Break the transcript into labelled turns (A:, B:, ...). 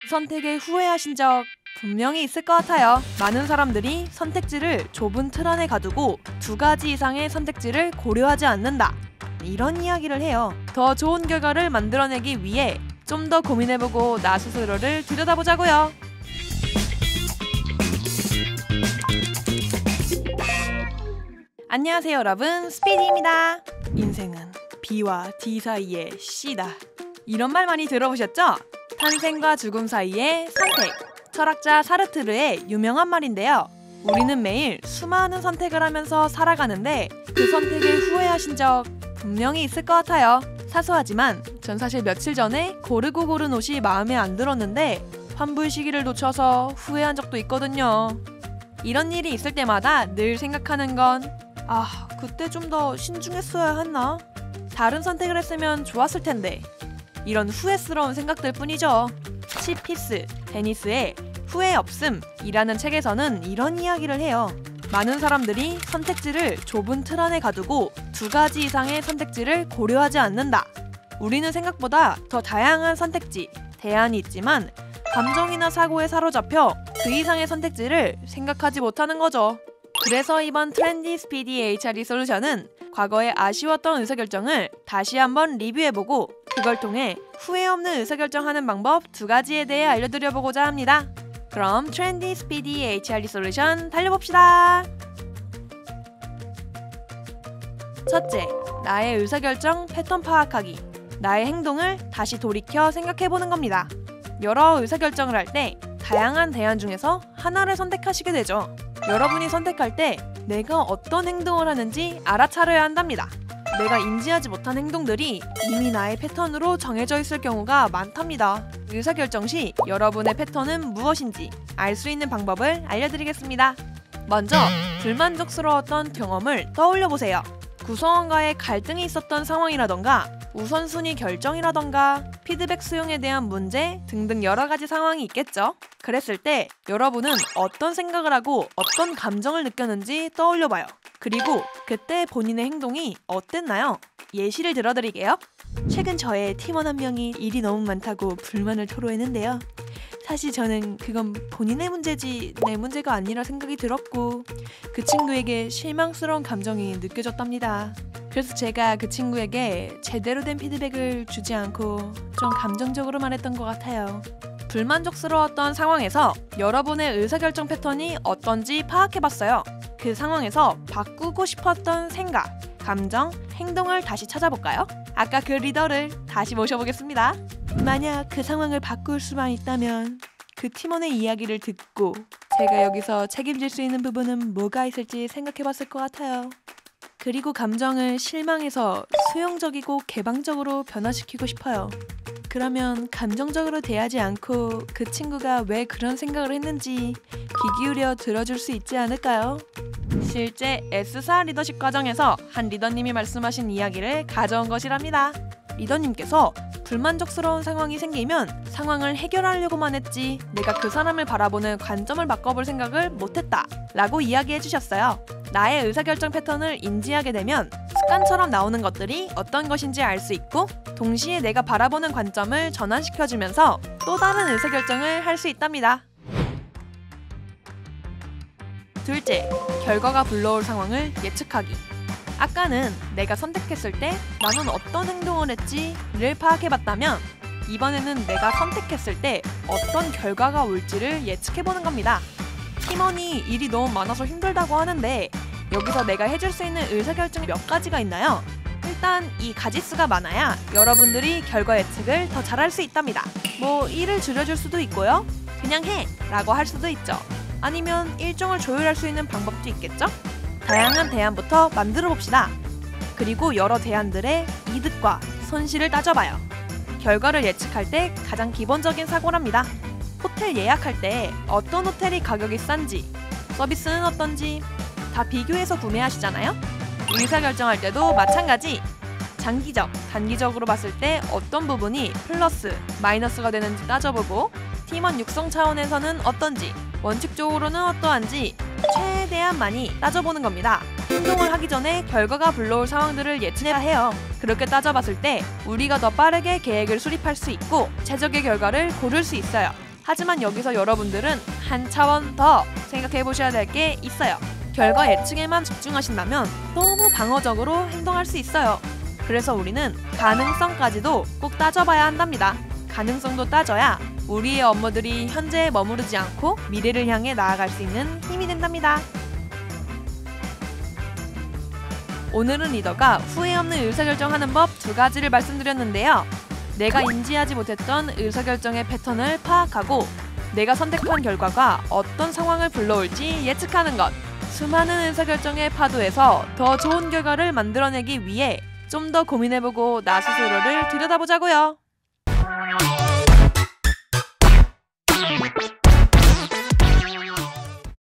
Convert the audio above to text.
A: 선택에 후회하신 적 분명히 있을 것 같아요. 많은 사람들이 선택지를 좁은 틀 안에 가두고 2가지 이상의 선택지를 고려하지 않는다, 이런 이야기를 해요. 더 좋은 결과를 만들어내기 위해 좀 더 고민해보고 나 스스로를 들여다보자고요. 안녕하세요 여러분, 스피디입니다. 인생은 B와 D 사이의 C다, 이런 말 많이 들어보셨죠? 탄생과 죽음 사이의 선택, 철학자 사르트르의 유명한 말인데요. 우리는 매일 수많은 선택을 하면서 살아가는데 그 선택에 후회하신 적 분명히 있을 것 같아요. 사소하지만 전 사실 며칠 전에 고르고 고른 옷이 마음에 안 들었는데 환불 시기를 놓쳐서 후회한 적도 있거든요. 이런 일이 있을 때마다 늘 생각하는 건 그때 좀 더 신중했어야 했나? 다른 선택을 했으면 좋았을 텐데, 이런 후회스러운 생각들 뿐이죠. 시피스 데니스의 후회 없음이라는 책에서는 이런 이야기를 해요. 많은 사람들이 선택지를 좁은 틀 안에 가두고 2가지 이상의 선택지를 고려하지 않는다. 우리는 생각보다 더 다양한 선택지, 대안이 있지만 감정이나 사고에 사로잡혀 그 이상의 선택지를 생각하지 못하는 거죠. 그래서 이번 트렌디 스피디 HRD 솔루션은 과거에 아쉬웠던 의사결정을 다시 한번 리뷰해보고 그걸 통해 후회 없는 의사결정하는 방법 2가지에 대해 알려드려보고자 합니다. 그럼 트렌디 스피디 HRD 솔루션 달려봅시다. 첫째, 나의 의사결정 패턴 파악하기. 나의 행동을 다시 돌이켜 생각해보는 겁니다. 여러 의사결정을 할 때 다양한 대안 중에서 하나를 선택하시게 되죠. 여러분이 선택할 때 내가 어떤 행동을 하는지 알아차려야 한답니다. 내가 인지하지 못한 행동들이 이미 나의 패턴으로 정해져 있을 경우가 많답니다. 의사결정 시 여러분의 패턴은 무엇인지 알 수 있는 방법을 알려드리겠습니다. 먼저 불만족스러웠던 경험을 떠올려보세요. 구성원과의 갈등이 있었던 상황이라던가 우선순위 결정이라던가 피드백 수용에 대한 문제 등등 여러가지 상황이 있겠죠. 그랬을 때 여러분은 어떤 생각을 하고 어떤 감정을 느꼈는지 떠올려봐요. 그리고 그때 본인의 행동이 어땠나요? 예시를 들어드릴게요. 최근 저의 팀원 한 명이 일이 너무 많다고 불만을 토로했는데요. 사실 저는 그건 본인의 문제지 내 문제가 아니라 생각이 들었고 그 친구에게 실망스러운 감정이 느껴졌답니다. 그래서 제가 그 친구에게 제대로 된 피드백을 주지 않고 좀 감정적으로 말했던 것 같아요. 불만족스러웠던 상황에서 여러분의 의사결정 패턴이 어떤지 파악해봤어요. 그 상황에서 바꾸고 싶었던 생각, 감정, 행동을 다시 찾아볼까요? 아까 그 리더를 다시 모셔보겠습니다. 만약 그 상황을 바꿀 수만 있다면 그 팀원의 이야기를 듣고 제가 여기서 책임질 수 있는 부분은 뭐가 있을지 생각해봤을 것 같아요. 그리고 감정을 실망해서 수용적이고 개방적으로 변화시키고 싶어요. 그러면 감정적으로 대하지 않고 그 친구가 왜 그런 생각을 했는지 귀 기울여 들어줄 수 있지 않을까요? 실제 S사 리더십 과정에서 한 리더님이 말씀하신 이야기를 가져온 것이랍니다. 리더님께서 불만족스러운 상황이 생기면 상황을 해결하려고만 했지 내가 그 사람을 바라보는 관점을 바꿔볼 생각을 못했다 라고 이야기해 주셨어요. 나의 의사결정 패턴을 인지하게 되면 습관처럼 나오는 것들이 어떤 것인지 알 수 있고 동시에 내가 바라보는 관점을 전환시켜주면서 또 다른 의사결정을 할 수 있답니다. 둘째, 결과가 불러올 상황을 예측하기. 아까는 내가 선택했을 때 나는 어떤 행동을 했지를 파악해봤다면 이번에는 내가 선택했을 때 어떤 결과가 올지를 예측해보는 겁니다. 팀원이 일이 너무 많아서 힘들다고 하는데 여기서 내가 해줄 수 있는 의사결정이 몇 가지가 있나요? 일단 이 가지수가 많아야 여러분들이 결과 예측을 더 잘할 수 있답니다. 뭐 일을 줄여줄 수도 있고요. 그냥 해! 라고 할 수도 있죠. 아니면 일정을 조율할 수 있는 방법도 있겠죠? 다양한 대안부터 만들어 봅시다. 그리고 여러 대안들의 이득과 손실을 따져봐요. 결과를 예측할 때 가장 기본적인 사고랍니다. 호텔 예약할 때 어떤 호텔이 가격이 싼지, 서비스는 어떤지 다 비교해서 구매하시잖아요? 의사결정할 때도 마찬가지. 장기적, 단기적으로 봤을 때 어떤 부분이 플러스, 마이너스가 되는지 따져보고 팀원 육성 차원에서는 어떤지, 원칙적으로는 어떠한지 최대한 많이 따져보는 겁니다. 행동을 하기 전에 결과가 불러올 상황들을 예측해야 해요. 그렇게 따져봤을 때 우리가 더 빠르게 계획을 수립할 수 있고 최적의 결과를 고를 수 있어요. 하지만 여기서 여러분들은 한 차원 더 생각해 보셔야 될 게 있어요. 결과 예측에만 집중하신다면 너무 방어적으로 행동할 수 있어요. 그래서 우리는 가능성까지도 꼭 따져봐야 한답니다. 가능성도 따져야 우리의 업무들이 현재에 머무르지 않고 미래를 향해 나아갈 수 있는 힘이 된답니다. 오늘은 리더가 후회 없는 의사결정하는 법 2가지를 말씀드렸는데요. 내가 인지하지 못했던 의사결정의 패턴을 파악하고 내가 선택한 결과가 어떤 상황을 불러올지 예측하는 것. 수많은 의사결정의 파도에서 더 좋은 결과를 만들어내기 위해 좀 더 고민해보고 나 스스로를 들여다보자고요.